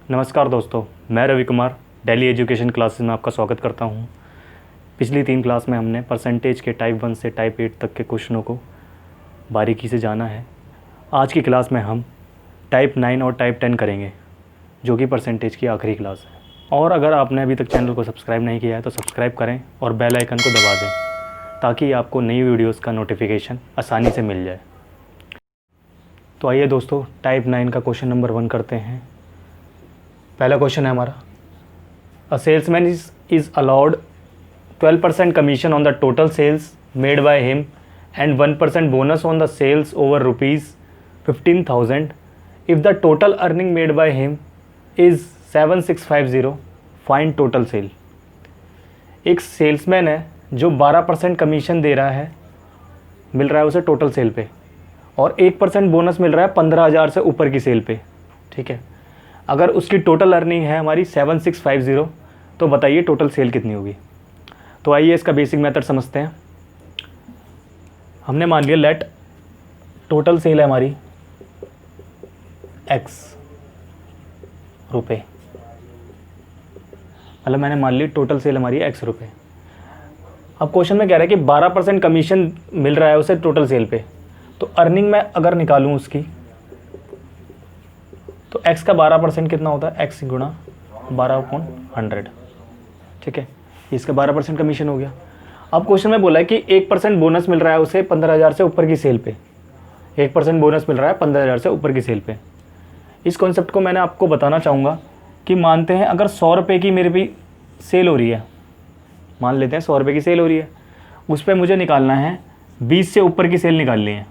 नमस्कार दोस्तों, मैं Ravi Kumar daily education classes में आपका स्वागत करता हूं। पिछली 3 क्लास में हमने परसेंटेज के टाइप 1 से टाइप 8 तक के क्वेश्चनों को बारीकी से जाना है। आज की क्लास में हम टाइप 9 और टाइप 10 करेंगे, जो कि परसेंटेज की आखिरी क्लास है। और अगर आपने अभी तक चैनल को सब्सक्राइब नहीं किया है तो सब्सक्राइब करें और बेल आइकन को दबा दें, ताकि आपको नई वीडियोज़ का नोटिफिकेशन आसानी से मिल जाए। तो आइए दोस्तों, टाइप 9 का क्वेश्चन नंबर 1 करते हैं। पहला क्वेश्चन है हमारा, a salesman is allowed 12% commission on the total sales made by him and 1% bonus on the sales over ₹15,000 if the total earning made by him is 7650, find total sale. एक salesman है जो 12% commission दे रहा है, मिल रहा है उसे total sale पे, और 1% बोनस मिल रहा है 15,000 से ऊपर की सेल पे। ठीक है, अगर उसकी टोटल अर्निंग है हमारी 7650, तो बताइए टोटल सेल कितनी होगी। तो आइए इसका बेसिक मेथड समझते हैं। हमने मान लिया लेट टोटल सेल है हमारी x रुपये, मतलब मैंने मान ली टोटल सेल हमारी x रुपये। अब क्वेश्चन में कह रहा है कि 12% कमीशन मिल रहा है उसे टोटल सेल पे, तो अर्निंग में अगर निकालूं उसकी, तो x का 12% कितना होता है, x गुणा 12/100। ठीक है, इसका 12% कमीशन हो गया। अब क्वेश्चन में बोला है कि 1% बोनस मिल रहा है उसे 15,000 से ऊपर की सेल पे। 1% बोनस मिल रहा है 15,000 से ऊपर की सेल पे। इस कॉन्सेप्ट को मैंने आपको बताना चाहूँगा कि मानते हैं अगर 100 रुपये की मेरे भी सेल हो रही है, मान लेते हैं 100 रुपये की सेल हो रही है, उस पर मुझे निकालना है 20 से ऊपर की सेल निकालनी है।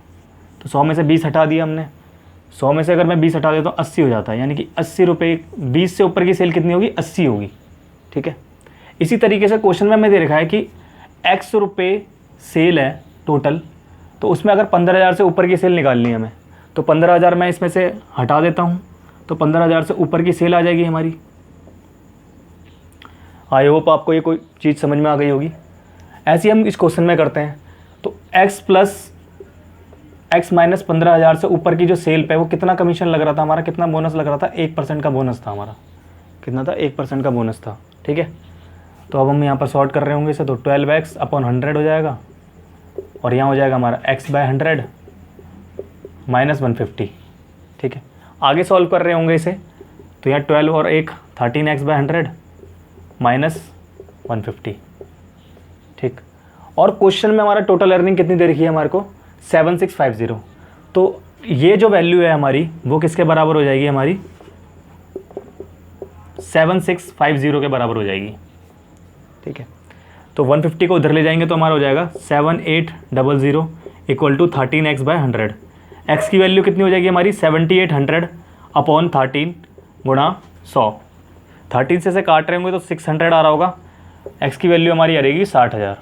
तो 100 में से 20 हटा दिया हमने। 100 में से अगर मैं 20 हटा देता हूँ 80 हो जाता है, यानी कि 80 रुपये। 20 से ऊपर की सेल कितनी होगी, 80 होगी। ठीक है, इसी तरीके से क्वेश्चन में हमें दे रखा है कि x रुपये सेल है टोटल, तो उसमें अगर 15,000 से ऊपर की सेल निकालनी है हमें, तो 15,000 मैं इसमें से हटा देता हूँ, तो 15,000 से ऊपर की सेल आ जाएगी हमारी। आई होप आपको ये कोई चीज़ समझ में आ गई होगी। ऐसे ही हम इस क्वेश्चन में करते हैं। तो x माइनस 15,000 से ऊपर की जो सेल पे वो कितना कमीशन लग रहा था हमारा, कितना बोनस लग रहा था, 1% का बोनस था हमारा। कितना था, 1% का बोनस था। ठीक है, तो अब हम यहाँ पर सॉर्ट कर रहे होंगे इसे, तो 12x/100 हो जाएगा, और यहाँ हो जाएगा हमारा x/100 माइनस 150। ठीक है, आगे सॉल्व कर रहे होंगे इसे, तो यहाँ 12 और 1 13x/100 माइनस 150। ठीक, और क्वेश्चन में हमारा टोटल अर्निंग कितनी दे रखी है हमारे को, 7650। तो ये जो वैल्यू है हमारी वो किसके बराबर हो जाएगी, हमारी 7650 के बराबर हो जाएगी। ठीक है, तो 150 को उधर ले जाएंगे तो हमारा हो जाएगा 7800 इक्वल टू 13x/100। x की वैल्यू कितनी हो जाएगी हमारी, 7800/13 गुणा 100। 13 से काट रहे होंगे तो 600 आ रहा होगा। x की वैल्यू हमारी आ रहेगी 60,000,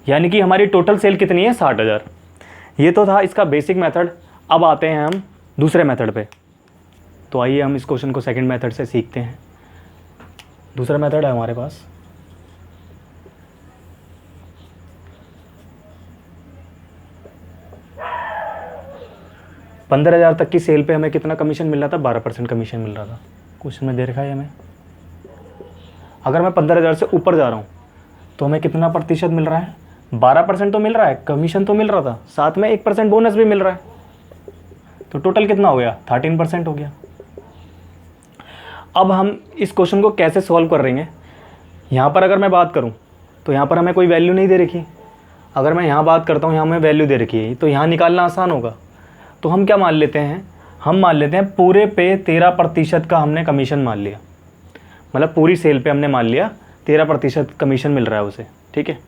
यानी कि हमारी टोटल सेल कितनी है, 60,000। ये तो था इसका बेसिक मेथड। अब आते हैं हम दूसरे मेथड पे। तो आइए हम इस क्वेश्चन को सेकंड मेथड से सीखते हैं। दूसरा मेथड है हमारे पास, $15,000 तक की सेल पे हमें कितना कमीशन मिल रहा था, 12% कमीशन मिल रहा था। क्वेश्चन में दे रखा है हमें, अगर मैं 15,000 से ऊपर जा रहा हूँ तो हमें कितना प्रतिशत मिल रहा है, 12% तो मिल रहा है, कमीशन तो मिल रहा था, साथ में 1% बोनस भी मिल रहा है, तो टोटल कितना हो गया, 13% हो गया। अब हम इस क्वेश्चन को कैसे सॉल्व कर रहे हैं, यहाँ पर अगर मैं बात करूँ तो यहाँ पर हमें कोई वैल्यू नहीं दे रखी। अगर मैं यहाँ बात करता हूँ, यहाँ हमें वैल्यू दे रखी है, तो यहाँ निकालना आसान होगा। तो हम क्या मान लेते हैं, हम मान लेते हैं पूरे पे 13% का हमने कमीशन मान लिया, मतलब पूरी सेल पे हमने मान लिया 13% कमीशन मिल रहा है उसे। ठीक है,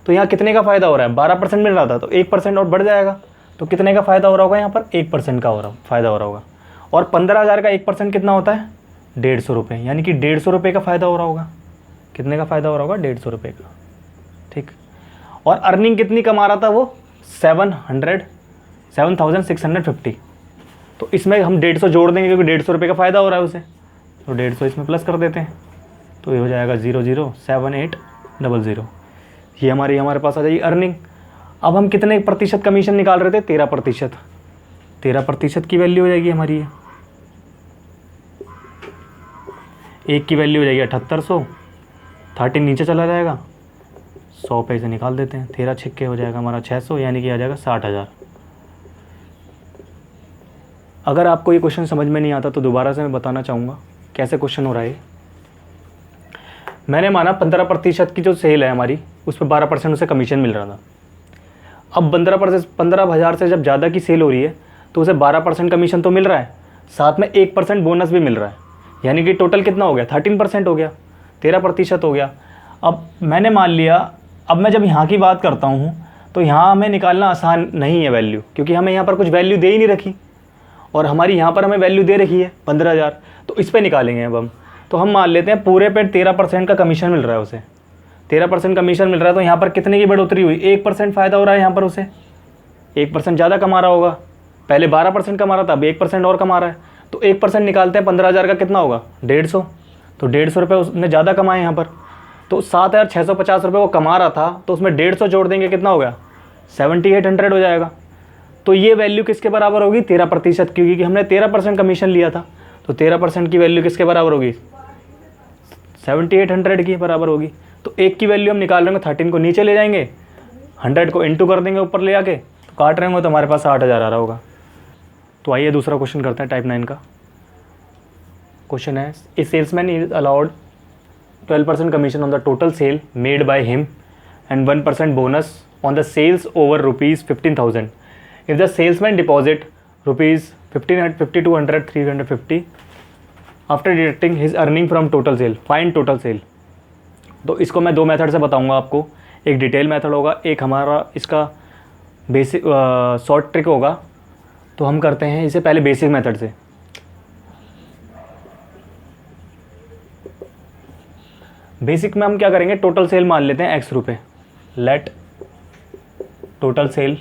तो यहाँ कितने का फ़ायदा हो रहा है, 12% मिल रहा था, तो 1% और बढ़ जाएगा, तो कितने का फ़ायदा हो रहा होगा, यहाँ पर 1% का फ़ायदा हो रहा होगा। और 15,000 का 1% कितना होता है, 150 रुपये, यानी कि 150 रुपये का फ़ायदा हो रहा होगा। कितने का फ़ायदा हो रहा होगा, 150 रुपये का। ठीक, और अर्निंग कितनी कमा रहा था वो, 7,650। तो इसमें हम 150 जोड़ देंगे क्योंकि 150 रुपये का फ़ायदा हो रहा है उसे, तो 150 इसमें प्लस कर देते हैं, तो ये हो जाएगा 007800। ये हमारे पास आ जाएगी अर्निंग। अब हम कितने प्रतिशत कमीशन निकाल रहे थे, 13%। 13% की वैल्यू हो जाएगी हमारी ये। एक की वैल्यू हो जाएगी 7800, 13 नीचे चला जाएगा, 100 पे से निकाल देते हैं, 13 छिक्के हो जाएगा हमारा 600, यानी कि आ जाएगा 60,000। अगर आपको ये क्वेश्चन समझ में नहीं आता तो दोबारा से मैं बताना चाहूँगा कैसे क्वेश्चन हो रहा है। मैंने माना 15% की जो सेल है हमारी, उस पर 12% उसे कमीशन मिल रहा था। अब 15,000 से जब ज़्यादा की सेल हो रही है तो उसे 12% कमीशन तो मिल रहा है, साथ में 1% बोनस भी मिल रहा है, यानी कि टोटल कितना हो गया, 13% हो गया, 13% हो गया। अब मैंने मान लिया, अब मैं जब यहाँ की बात करता हूँ तो यहाँ हमें निकालना आसान नहीं है वैल्यू, क्योंकि हमें यहाँ पर कुछ वैल्यू दे ही नहीं रखी और हमारी यहाँ पर हमें वैल्यू दे रखी है 15,000, तो इस पर निकालेंगे अब हम। तो हम मान लेते हैं पूरे पे 13% का कमीशन मिल रहा है उसे, 13% कमीशन मिल रहा है, तो यहाँ पर कितने की बढ़ोतरी हुई, 1% फ़ायदा हो रहा है यहाँ पर उसे, 1% ज़्यादा कमा रहा होगा, पहले 12% कमा रहा था, अब 1% और कमा रहा है, तो 1% निकालते हैं 15,000 का कितना होगा, 150, तो 150 रुपये उसने ज़्यादा कमाए यहाँ पर, तो 7,650 रुपये वो कमा रहा था, तो उसमें 150 जोड़ देंगे, कितना हो गया, 7,800 हो जाएगा। तो ये वैल्यू किसके बराबर होगी, 13%, क्योंकि हमने 13% कमीशन लिया था, तो 13% की वैल्यू किसके बराबर होगी, 7,800 की बराबर होगी। तो एक की वैल्यू हम निकाल रहे होंगे, 13 को नीचे ले जाएंगे, 100 को इंटू कर देंगे ऊपर ले आके, तो काट रहे होंगे तो हमारे पास 60,000 आ रहा होगा। तो आइए दूसरा क्वेश्चन करते हैं, टाइप 9 का क्वेश्चन है, a salesman is allowed 12% commission on the total sale made by him and 1% bonus on the sales over ₹15,000 if the salesman deposit ₹5200, 350 after deducting his earning from total sale, find total sale. तो इसको मैं दो method से बताऊंगा आपको, एक detail method होगा, एक हमारा इसका बेसिक शॉर्ट ट्रिक होगा। तो हम करते हैं इसे पहले बेसिक मेथड से। बेसिक में हम क्या करेंगे, टोटल सेल मान लेते हैं x रुपये, लेट टोटल सेल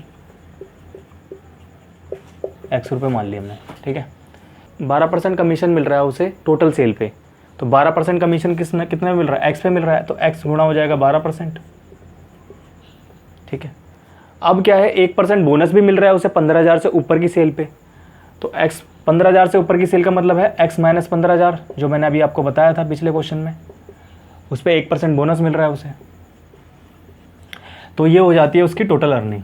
x रुपये मान लिया हमने, ठीक है। 12% कमीशन मिल रहा है उसे टोटल सेल पे, तो 12% कमीशन कितने में मिल रहा है, x पे मिल रहा है, तो x गुणा हो जाएगा 12%, ठीक है। अब क्या है, 1% बोनस भी मिल रहा है उसे 15,000 से ऊपर की सेल पे, तो x 15,000 से ऊपर की सेल का मतलब है x माइनस 15,000, जो मैंने अभी आपको बताया था पिछले क्वेश्चन में, उस पर 1% बोनस मिल रहा है उसे, तो ये हो जाती है उसकी टोटल अर्निंग,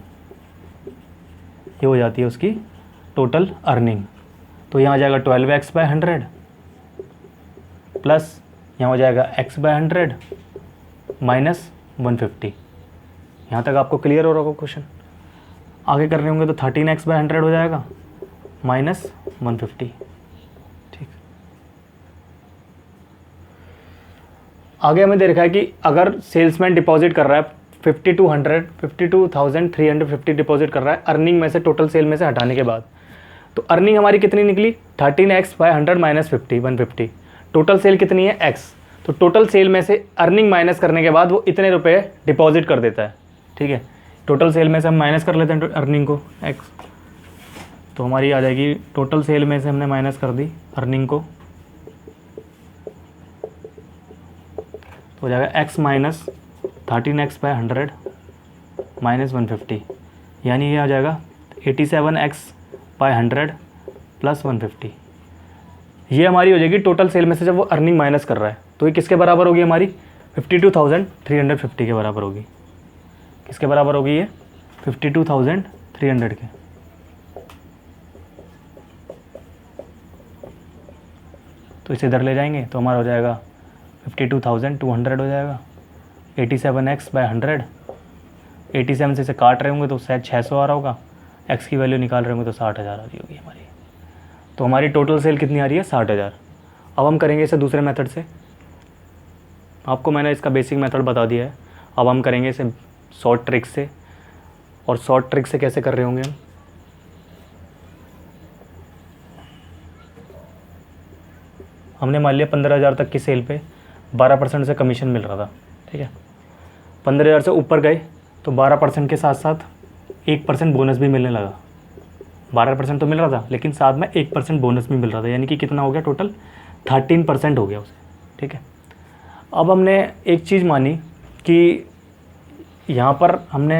ये हो जाती है उसकी टोटल अर्निंग। तो यहाँ आ जाएगा 12x/100 प्लस यहाँ हो जाएगा x/100 माइनस 150। यहाँ तक आपको क्लियर हो रहा होगा क्वेश्चन। आगे कर रहे होंगे तो 13x/100 हो जाएगा माइनस 150, ठीक। आगे हमें दे रखा है कि अगर सेल्समैन डिपॉजिट कर रहा है 52,350 डिपॉजिट कर रहा है अर्निंग में से, टोटल सेल में से हटाने के बाद, तो अर्निंग हमारी कितनी निकली, 13x/100 माइनस 150। टोटल सेल कितनी है, x, तो टोटल सेल में से अर्निंग माइनस करने के बाद वो इतने रुपए डिपॉजिट कर देता है, ठीक है। टोटल सेल में से हम माइनस कर लेते हैं अर्निंग को, x, तो हमारी आ जाएगी टोटल सेल में से हमने माइनस कर दी अर्निंग को, तो हो जाएगा x माइनस 13x/100 माइनस 150, यानी ये आ जाएगा 87x/100 प्लस 150। ये हमारी हो जाएगी टोटल सेल में से जब वो अर्निंग माइनस कर रहा है, तो ये किसके बराबर होगी हमारी, 52,350 के बराबर होगी। किसके बराबर होगी ये, 52,300 के। तो इसे इधर ले जाएंगे तो हमारा हो जाएगा 52,200 हो जाएगा, 87x/100, 87 से इसे काट रहे होंगे तो शायद 600 आ रहा होगा, x की वैल्यू निकाल रहे होंगे तो 60,000 आ रही होगी हमारी। तो हमारी टोटल सेल कितनी आ रही है, 60,000। अब हम करेंगे इसे दूसरे मेथड से, आपको मैंने इसका बेसिक मेथड बता दिया है, अब हम करेंगे इसे शॉर्ट ट्रिक से। और शॉर्ट ट्रिक से कैसे कर रहे होंगे हम, हमने मान लिया 15,000 तक की सेल पे 12% से कमीशन मिल रहा था, ठीक है। 15,000 से ऊपर गए तो 12% के साथ साथ 1% बोनस भी मिलने लगा। 12% तो मिल रहा था लेकिन साथ में 1% बोनस भी मिल रहा था, यानी कि कितना हो गया, टोटल 13% हो गया उसे, ठीक है। अब हमने एक चीज़ मानी कि यहाँ पर हमने,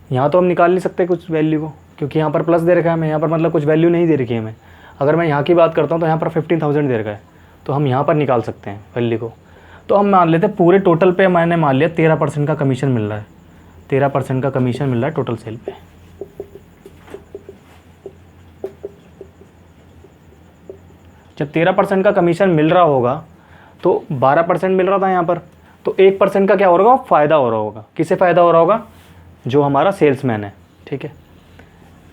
यहाँ तो हम निकाल नहीं सकते कुछ वैल्यू को, क्योंकि यहाँ पर प्लस दे रखा है हमें, यहाँ पर मतलब कुछ वैल्यू नहीं दे रखी है हमें। अगर मैं यहाँ की बात करता हूँ तो यहाँ पर 15,000 दे रखा है, तो हम यहाँ पर निकाल सकते हैं वैल्यू को। तो हम मान लेते हैं पूरे टोटल पे मैंने मान लिया 13% का कमीशन मिल रहा है, 13% का कमीशन मिल रहा है टोटल सेल पे। जब 13% का कमीशन मिल रहा होगा तो 12% मिल रहा था यहाँ पर, तो 1% का क्या हो रहा होगा, फ़ायदा हो रहा होगा। किसे फ़ायदा हो रहा होगा, जो हमारा सेल्समैन है, ठीक है।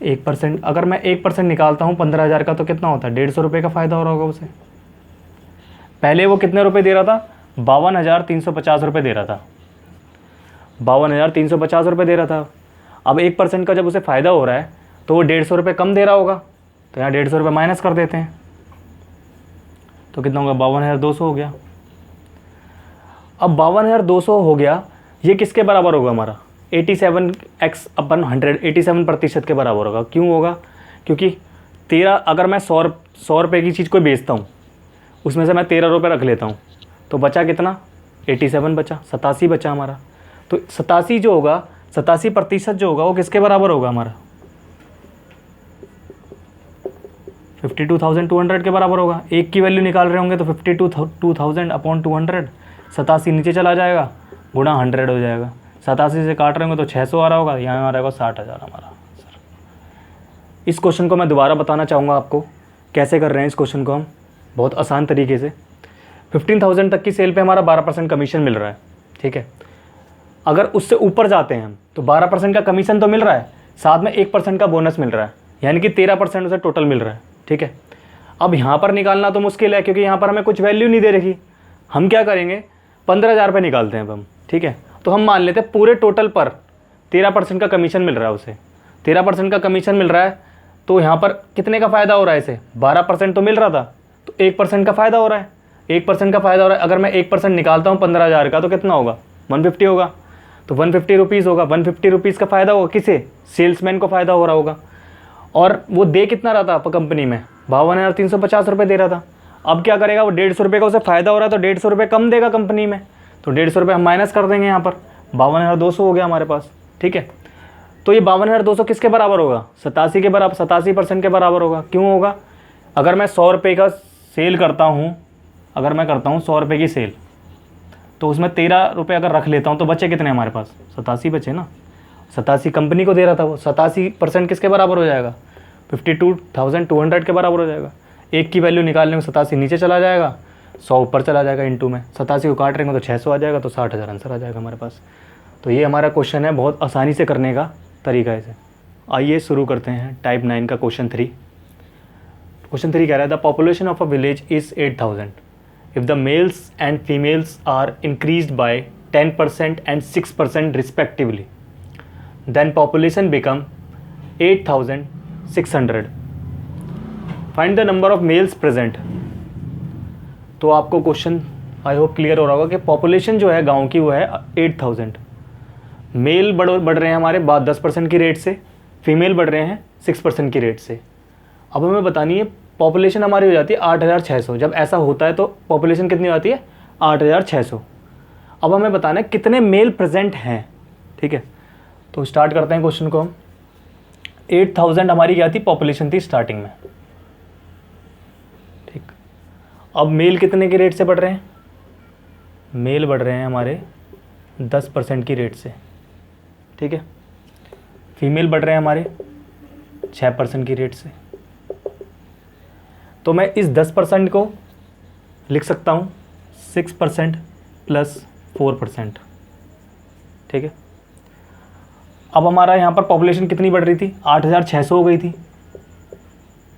1%, अगर मैं 1% निकालता हूँ 15,000 का, तो कितना होता है, 150 रुपये का फ़ायदा हो रहा होगा उसे। पहले वो कितने रुपए दे रहा था, 52,350 रुपये दे रहा था, 52,350 रुपये दे रहा था। अब 1% का जब उसे फ़ायदा हो रहा है तो वो 150 रुपये कम दे रहा होगा, तो यहाँ 150 रुपये माइनस कर देते हैं, तो कितना होगा, 52,200 हो गया। अब 52,200 हो गया, ये किसके बराबर होगा हमारा, 87x/100, 87% के बराबर होगा। क्यों होगा, क्योंकि 13, अगर मैं 100 रुपये की चीज़ कोई बेचता हूँ, उसमें से मैं 13 रुपये रख लेता हूँ, तो बचा कितना, 87 बचा, 87 बचा हमारा। तो 87 जो होगा, 87% जो होगा वो किसके बराबर होगा हमारा, 52,200 के बराबर होगा। एक की वैल्यू निकाल रहे होंगे तो 52,000/200, 87 नीचे चला जाएगा, गुणा 100 हो जाएगा। 87 से काट रहे होंगे तो 600 आ रहा होगा, यहाँ आ रहा होगा 60,000 हमारा। इस क्वेश्चन को मैं दोबारा बताना चाहूँगा आपको कैसे कर रहे हैं इस क्वेश्चन को हम, बहुत आसान तरीके से। 15,000 तक की सेल पे हमारा 12% कमीशन मिल रहा है, ठीक है। अगर उससे ऊपर जाते हैं हम तो 12% का कमीशन तो मिल रहा है, साथ में 1% का बोनस मिल रहा है, यानी कि 13% उसे टोटल मिल रहा है, ठीक है। अब यहाँ पर निकालना तो मुश्किल है, क्योंकि यहाँ पर हमें कुछ वैल्यू नहीं दे रखी। हम क्या करेंगे, 15,000 रुपये निकालते हैं अब हम, ठीक है। तो हम मान लेते हैं पूरे टोटल पर 13% का कमीशन मिल रहा है उसे, 13% का कमीशन मिल रहा है, तो यहाँ पर कितने का फ़ायदा हो रहा है इसे, 12% तो मिल रहा था, तो 1% का फ़ायदा हो रहा है, 1% का फ़ायदा हो रहा है। अगर मैं 1% निकालता हूँ 15,000 का, तो कितना होगा, 150 होगा, तो 150 रुपीज़ होगा। 150 रुपीज़ का फ़ायदा होगा किसे, सेल्समैन को फ़ायदा हो रहा होगा। और वो दे कितना रहा था कंपनी में, 52,350 रुपये दे रहा था। अब क्या करेगा, वो 150 रुपये का उसे फ़ायदा हो रहा है, तो 150 रुपये कम देगा कंपनी में, तो 150 रुपये हम माइनस कर देंगे यहाँ पर, 52,200 हो गया हमारे पास, ठीक है। तो ये 52,200 किसके बराबर होगा, 87 के बराबर, 87% के बराबर होगा। क्यों होगा, अगर मैं 100 रुपये का सेल करता हूँ, अगर मैं करता हूँ 100 रुपये की सेल, तो उसमें 13 रुपये अगर रख लेता हूँ, तो बचे कितने हमारे पास, 87 बचे ना। 87 कंपनी को दे रहा था वो, 87% किसके बराबर हो जाएगा, 52,200 के बराबर हो जाएगा। एक की वैल्यू निकालने में 87 नीचे चला जाएगा, 100 ऊपर चला जाएगा इंटू में, 87 को काट रहेंगे तो 600 आ जाएगा, तो 60,000 आंसर आ जाएगा हमारे पास। तो ये हमारा क्वेश्चन है, बहुत आसानी से करने का तरीका है इसे। आइए शुरू करते हैं टाइप 9 का क्वेश्चन 3। क्वेश्चन 3 कह रहा है, the population of a village is 8,000 if the males and females are increased by 10% and 6% respectively, then population become 8,600. Find the number of males present. तो आपको क्वेश्चन आई होप क्लियर हो रहा होगा कि population जो है गांव की वो है 8,000। मेल बढ़ रहे हैं हमारे 10% की रेट से, फीमेल बढ़ रहे हैं 6% की रेट से। अब हमें बतानी है पॉपुलेशन हमारी हो जाती है 8,600। जब ऐसा होता है तो पॉपुलेशन कितनी आती है, 8,600। अब हमें बताना है कितने मेल प्रेजेंट हैं, ठीक है। तो स्टार्ट करते हैं क्वेश्चन को हम। 8,000 हमारी क्या थी, पॉपुलेशन थी स्टार्टिंग में, ठीक। अब मेल कितने की रेट से बढ़ रहे हैं, मेल बढ़ रहे हैं हमारे 10% की रेट से, ठीक है। फीमेल बढ़ रहे हैं हमारे 6% की रेट से। तो मैं इस 10% को लिख सकता हूँ 6% + 4%, ठीक है। अब हमारा यहाँ पर पॉपुलेशन कितनी बढ़ रही थी, 8,600 हो गई थी।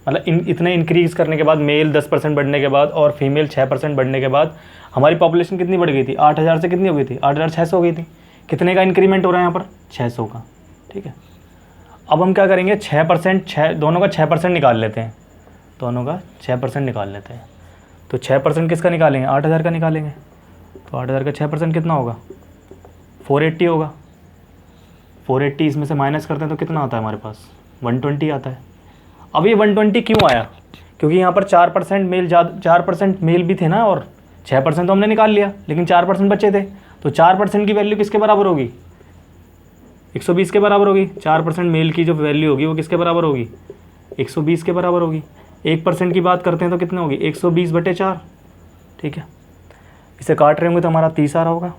मतलब इतने इंक्रीज़ करने के बाद, मेल 10% बढ़ने के बाद और फीमेल 6% बढ़ने के बाद हमारी पॉपुलेशन कितनी बढ़ गई थी, 8,000 से कितनी हो गई थी, 8,600 हो गई थी। कितने का इंक्रीमेंट हो रहा है यहाँ पर, 600 का, ठीक है। अब हम क्या करेंगे, 6%, दोनों का 6% निकाल लेते हैं, दोनों का 6% निकाल लेते हैं। तो 6% किसका निकालेंगे, 8,000 का निकालेंगे। तो 8,000 का 6% कितना होगा, 480 होगा। 480 इसमें से माइनस करते हैं तो कितना आता है हमारे पास, 120 आता है। अब ये 120 क्यों आया, क्योंकि यहाँ पर 4% मेल, 4% मेल भी थे ना, और 6% तो हमने निकाल लिया, लेकिन 4% बचे थे। तो 4% की वैल्यू किसके बराबर होगी, 120 के बराबर होगी। 4% मेल की जो वैल्यू होगी वो किसके बराबर होगी, 120 के बराबर होगी। 1% की बात करते हैं तो कितने होगी 120/4, ठीक है। इसे काट रहे होंगे तो हमारा 30 आ रहा होगा।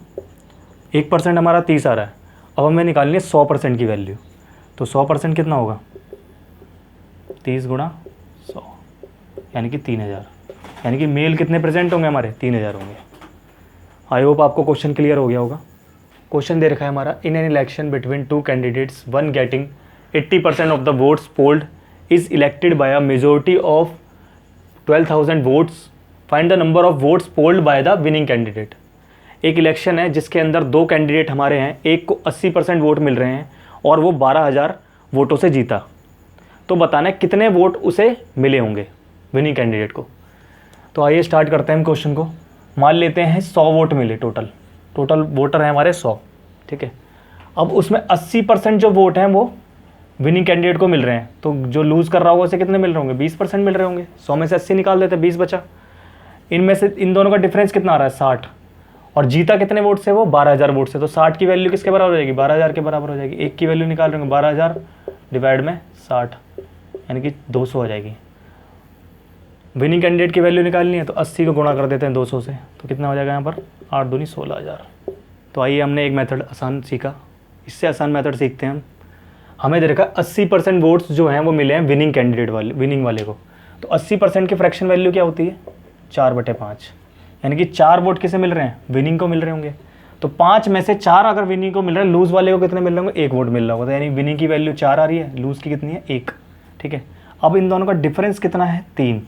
1% हमारा 30 आ रहा है। अब हमें निकालनी है 100% की वैल्यू, तो 100% कितना होगा 30 × 100 यानी कि 3000, यानी कि मेल कितने प्रेजेंट होंगे हमारे 3000 होंगे। आई होप आपको क्वेश्चन क्लियर हो गया होगा। क्वेश्चन दे रखा है हमारा, इन an election between two candidates one getting 80% of the votes polled is elected by a majority of 12,000 votes, find the number of votes polled by the winning candidate. एक election है जिसके अंदर दो कैंडिडेट हमारे हैं, एक को 80% वोट मिल रहे हैं और वो 12,000 वोटों से जीता, तो बताना है कितने वोट उसे मिले होंगे विनिंग कैंडिडेट को। तो आइए स्टार्ट करते हैं क्वेश्चन को। मान लेते हैं 100 वोट मिले, टोटल वोटर हैं हमारे 100, ठीक है। अब उसमें 80% जो वोट हैं वो विनिंग कैंडिडेट को मिल रहे हैं, तो जो लूज़ कर रहा होगा उसे कितने मिल रहे होंगे 20% मिल रहे होंगे। 100 में से 80 निकाल देते, 20 बचा। इनमें से इन दोनों का डिफरेंस कितना आ रहा है 60, और जीता कितने वोट से वो 12,000 वोट से, तो 60 की वैल्यू किसके बराबर हो जाएगी 12,000 के बराबर हो जाएगी। एक की वैल्यू निकाल रहे होंगे 12,000 डिवाइड में 60 यानी कि 200 हो जाएगी। विनिंग कैंडिडेट की वैल्यू निकालनी है तो 80 को गुणा कर देते हैं 200 से, तो कितना हो जाएगा यहाँ पर 8 दूनी 16,000। तो आइए हमने एक मेथड आसान सीखा, इससे आसान मेथड सीखते हैं हम। हमें दे रखा 80% वोट्स जो हैं वो मिले हैं विनिंग कैंडिडेट वाले, विनिंग वाले को। तो 80% की फ्रैक्शन वैल्यू क्या होती है 4/5, यानी कि 4 वोट किसे मिल रहे हैं विनिंग को मिल रहे होंगे। तो 5 में से 4 अगर विनिंग को मिल रहे हैं, लूज़ वाले को कितने मिल रहे होंगे 1 वोट मिल रहा होगा, तो यानी विनिंग की वैल्यू 4 आ रही है, लूज़ की कितनी है 1, ठीक है। अब इन दोनों का डिफरेंस कितना है 3।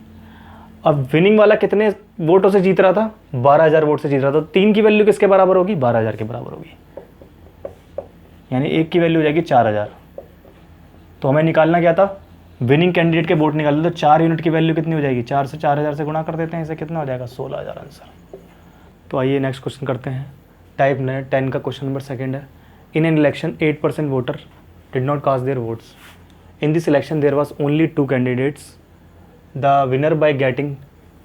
अब विनिंग वाला कितने वोटों से जीत रहा था 12,000 वोट से जीत रहा था, तो 3 की वैल्यू किसके बराबर होगी 12,000 के बराबर होगी, यानी 1 की वैल्यू हो जाएगी 4,000। तो हमें निकालना क्या था विनिंग कैंडिडेट के वोट निकालने, तो 4 यूनिट की वैल्यू कितनी हो जाएगी 4 से 4,000 से गुणा कर देते हैं, इसे कितना हो जाएगा 16,000 आंसर। तो आइए नेक्स्ट क्वेश्चन करते हैं। टाइप 10 का क्वेश्चन नंबर 2 है। In an election 8% voter did not cast their votes. In this election there was only 2 candidates. The winner by getting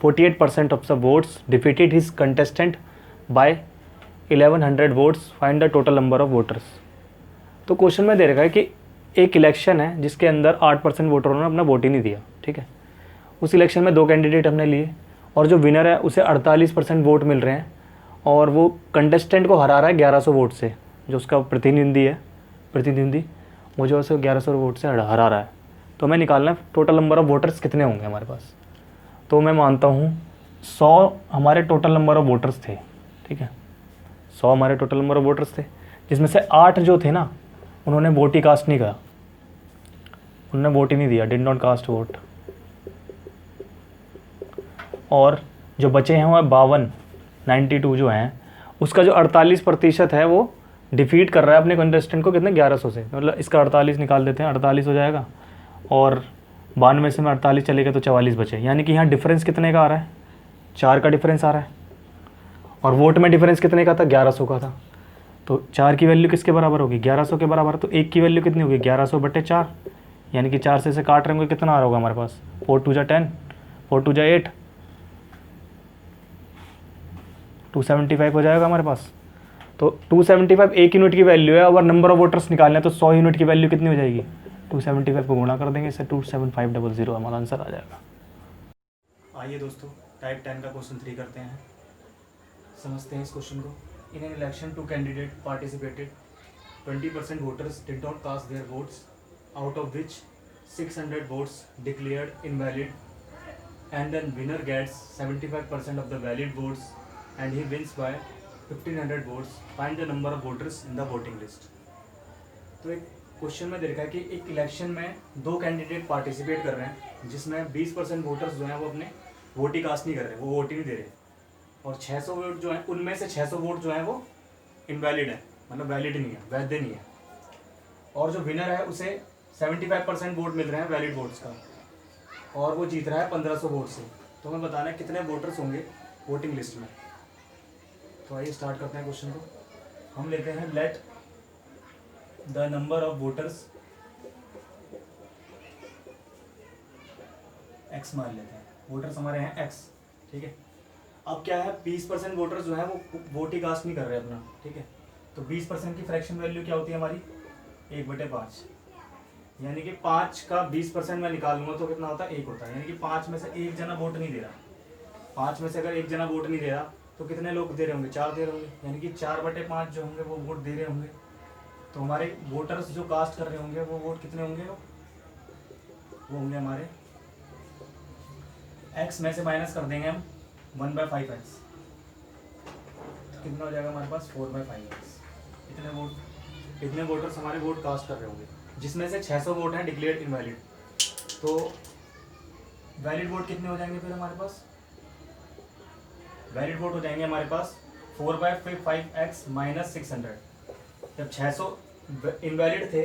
48% of the votes defeated his contestant by 1100 votes, find the total number of voters. तो question में दे रखा है कि एक election है जिसके अंदर 8% वोटरों ने अपना वोट ही नहीं दिया, ठीक है। उस इलेक्शन में 2 कैंडिडेट हमने लिए और जो विनर है उसे 48% वोट मिल रहे हैं और वो कंटेस्टेंट को हरा रहा है 1100 वोट से, जो उसका प्रतिद्वंदी वो जो है 1100 वोट से हरा रहा है। तो हमें निकालना है टोटल नंबर ऑफ वोटर्स कितने होंगे हमारे पास। तो मैं मानता हूँ 100 हमारे टोटल नंबर ऑफ वोटर्स थे, ठीक है। 100 हमारे टोटल नंबर ऑफ वोटर्स थे, जिसमें से 8 जो थे ना उन्होंने वोट ही कास्ट नहीं करा, उन्होंने वोट ही नहीं दिया, डिड नॉट कास्ट वोट। और जो बचे हैं वो 92 जो हैं, उसका जो 48% है वो डिफीट कर रहा है अपने कंटेस्टेंट को कितने 1100 से, मतलब इसका 48 निकाल देते हैं, 48 हो जाएगा और 92 से में 48 चलेगा तो 44 बचे, यानी कि यहाँ डिफरेंस कितने का आ रहा है 4 का डिफरेंस आ रहा है। और वोट में डिफरेंस कितने का था 1100 का था, तो 4 की वैल्यू किसके बराबर होगी 1100 के बराबर। तो 1 की वैल्यू कितनी होगी 1100/4, यानी कि 4 से काट रहे होंगे कितना आ रहा होगा हमारे पास 4 2 जा 10, 4 2 जा 8, 275 हो जाएगा हमारे पास। तो 275 1 यूनिट की वैल्यू है, और नंबर ऑफ वोटर्स निकालने तो 100 यूनिट की वैल्यू कितनी हो जाएगी 275 को गुणा कर देंगे, इससे 27500 हमारा आंसर आ जाएगा। आइए दोस्तों टाइप 10 का क्वेश्चन 3 करते हैं, समझते हैं इस क्वेश्चन को। In an election 2 candidate participated, 20% voters did not cast their votes, out of which 600 votes declared invalid, and then winner gets 75% of the valid votes and he wins by 1500 votes, find the number of voters in the voting list। तो एक question में दे रखा है कि एक election में 2 candidate participate कर रहे हैं जिसमें 20% वोटर्स जो हैं वो अपने वोट ही कास्ट नहीं कर रहे, वो वोट ही नहीं दे रहे, और 600 वोट जो हैं उनमें से 600 वोट जो हैं वो इनवैलिड है, मतलब वैलिड नहीं है, वैध नहीं है, और जो विनर है उसे 75% वोट मिल रहे हैं वैलिड वोट्स का, और वो जीत रहा है 1500 वोट से। तो हमें बताना है कितने वोटर्स होंगे वोटिंग लिस्ट में। तो आइए स्टार्ट करते हैं क्वेश्चन को। हम लेते हैं let the number of voters x मान लेते हैं, वोटर्स हमारे हैं x, ठीक है। अब क्या है 20% वोटर्स जो है वो वोट ही कास्ट नहीं कर रहे अपना, ठीक है। तो 20% की फ्रैक्शन वैल्यू क्या होती है हमारी 1/5, यानी कि 5 का 20% मैं निकालूंगा तो कितना होता है, 1 होता है। यानी कि 5 में से एक जना वोट नहीं दे रहा, 5 में से अगर एक जना वोट नहीं दे रहा तो कितने लोग दे रहे होंगे, 4 दे रहे होंगे। यानी कि 4/5 जो होंगे वो वोट दे रहे होंगे। तो हमारे वोटर्स जो कास्ट कर रहे होंगे वो वोट कितने होंगे, वो होंगे हमारे x में से माइनस कर देंगे हम 1/5x, तो कितना हो जाएगा हमारे पास 4/5x। इतने वोटर्स हमारे वोट कास्ट कर रहे होंगे, जिसमें से 600 वोट हैं डिक्लेयर्ड इनवैलिड। तो वैलिड वोट कितने हो जाएंगे फिर हमारे पास, वैलिड वोट हो जाएंगे हमारे पास 4/5x माइनस 600। जब 600 इनवैलिड थे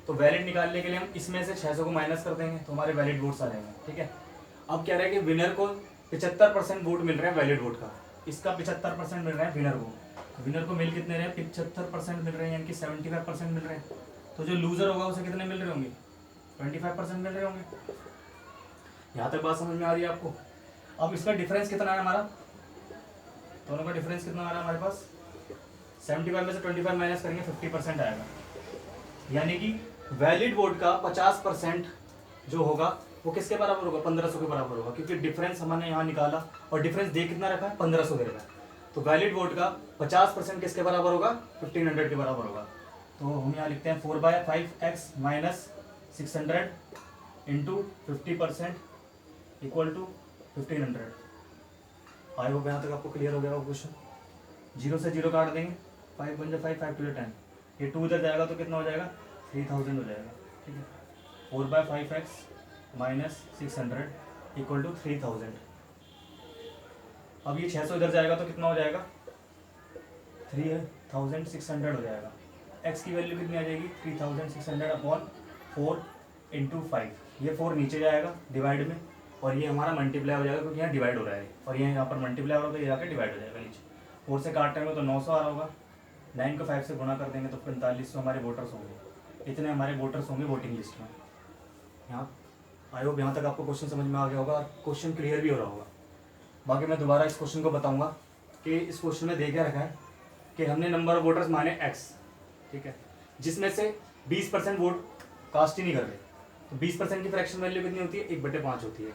तो वैलिड निकालने के लिए हम इसमें से 600 को माइनस कर देंगे तो हमारे वैलिड वोट्स आ जाएंगे। ठीक है, अब कह रहा है कि विनर को 75% वोट मिल रहे हैं वैलिड वोट का, इसका 75% मिल रहा है विनर को। विनर को मिल कितने रहे, 75% मिल रहे हैं, यानी कि 75% मिल रहे हैं। तो जो लूजर होगा उसे कितने मिल रहे होंगे, 25% मिल रहे होंगे। यहाँ तक बात समझ में आ रही है आपको। अब इसका डिफरेंस कितना है हमारा, दोनों का डिफरेंस कितना आ रहा है हमारे पास, 75 में से 25 माइनस करेंगे 50% आएगा। यानी कि वैलिड वोट का 50% जो होगा वो किसके बराबर होगा, 1500 के बराबर होगा, क्योंकि डिफरेंस हमने यहाँ निकाला और डिफरेंस दे कितना रखा है, 1500 दे रखा है। तो वैलिड वोट का 50% किसके बराबर होगा, 1500 के बराबर होगा। तो हम यहाँ लिखते हैं 4/5x minus 600 into 50% equal to 1500। आई होगा यहाँ तक आपको क्लियर हो गया वो क्वेश्चन। 0 से 0 काट देंगे, 5 × 5 5 × 10, ये 2 इधर जाएगा तो कितना हो जाएगा, 3000 हो जाएगा। ठीक है, 4/5x माइनस 600 इक्वल टू 3000। अब ये 600 इधर जाएगा तो कितना हो जाएगा, 3600 हो जाएगा। x की वैल्यू कितनी आ जाएगी, 3600 अपॉन 4 इंटू 5। ये 4 नीचे जाएगा डिवाइड में, और ये हमारा मल्टीप्लाई हो जाएगा क्योंकि यहाँ डिवाइड हो रहा है, और ये यहाँ पर मल्टीप्लाई हो रहा है तो ये जाकर डिवाइड हो जाएगा नीचे। 4 से काटेंगे तो 900 आ रहा होगा, 9 को 5 से गुणा कर देंगे तो 4500 हमारे वोटर्स होंगे। इतने हमारे वोटर्स होंगे वोटिंग लिस्ट में। यहाँ आई होप यहाँ तक आपको क्वेश्चन समझ में आ गया होगा और क्वेश्चन क्लियर भी हो रहा होगा। बाकी मैं दोबारा इस क्वेश्चन को बताऊंगा कि इस क्वेश्चन में दे क्या रखा है कि हमने नंबर ऑफ वोटर्स माने x, ठीक है, जिसमें से 20% वोट कास्ट ही नहीं कर रहे। तो 20% की फ्रैक्शन वैल्यू कितनी होती है, 1/5 होती है।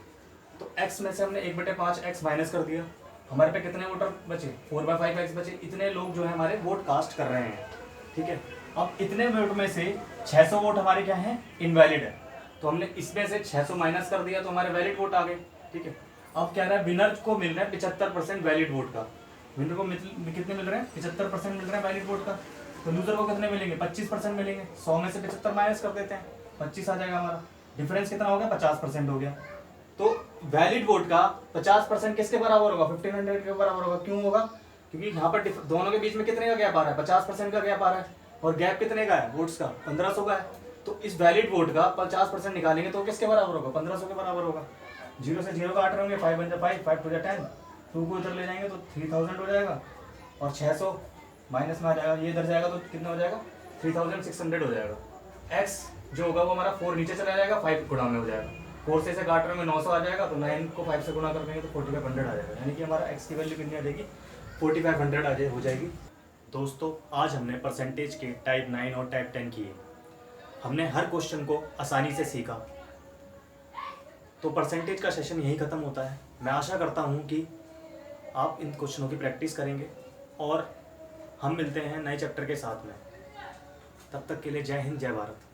तो x में से हमने 1/5x माइनस कर दिया, हमारे पे कितने वोटर बचे, 4/5x बचे। इतने लोग जो है हमारे वोट कास्ट कर रहे हैं। ठीक है, अब इतने वोट में से 600 वोट हमारे क्या हैं, इनवैलिड है। तो हमने इसमें से 600 माइनस कर दिया तो हमारे वैलिड वोट आ गए। ठीक है, अब क्या रहा है, विनर को मिल रहा है 75% वैलिड वोट का। विनर को कितने मिल रहे हैं, 75% मिल रहे हैं वैलिड वोट का। तो लूजर को कितने मिलेंगे, 25% मिलेंगे। 100 में से 75 माइनस कर देते हैं, 25 आ जाएगा हमारा। डिफरेंस कितना हो गया, 50% हो गया। तो वैलिड वोट का 50% किसके बराबर होगा, 1500 के बराबर होगा। क्यों होगा, क्योंकि यहाँ पर दोनों के बीच में कितने का गैप आ रहा है, 50% का गैप आ रहा है, और गैप कितने का है, वोट्स का 1500 का है। तो इस वैलिड वोट का 50% निकालेंगे तो किसके बराबर होगा, 1500 के बराबर होगा। 0 से 0 काट रहे होंगे, 5 × 5 5 × 10, 2 को इधर ले जाएंगे तो 3000 हो जाएगा, और 600 माइनस में आ जाएगा, ये इधर जाएगा तो कितना हो जाएगा, 3600 हो जाएगा। x जो होगा वो हमारा 4 नीचे चला जाएगा, 5 गुणा में हो जाएगा। 4 से इसे काट रहे होंगे, 900 आ जाएगा, तो 9 को 5 से गुणा कर देंगे तो 4500 आ जाएगा। यानी कि हमारा x की वैल्यू कितनी आ जाएगी, 4500 हो जाएगी। दोस्तों, आज हमने परसेंटेज के टाइप 9 और टाइप 10 किए। हमने हर क्वेश्चन को आसानी से सीखा। तो परसेंटेज का सेशन यही ख़त्म होता है। मैं आशा करता हूँ कि आप इन क्वेश्चनों की प्रैक्टिस करेंगे, और हम मिलते हैं नए चैप्टर के साथ में। तब तक के लिए जय हिंद, जय भारत।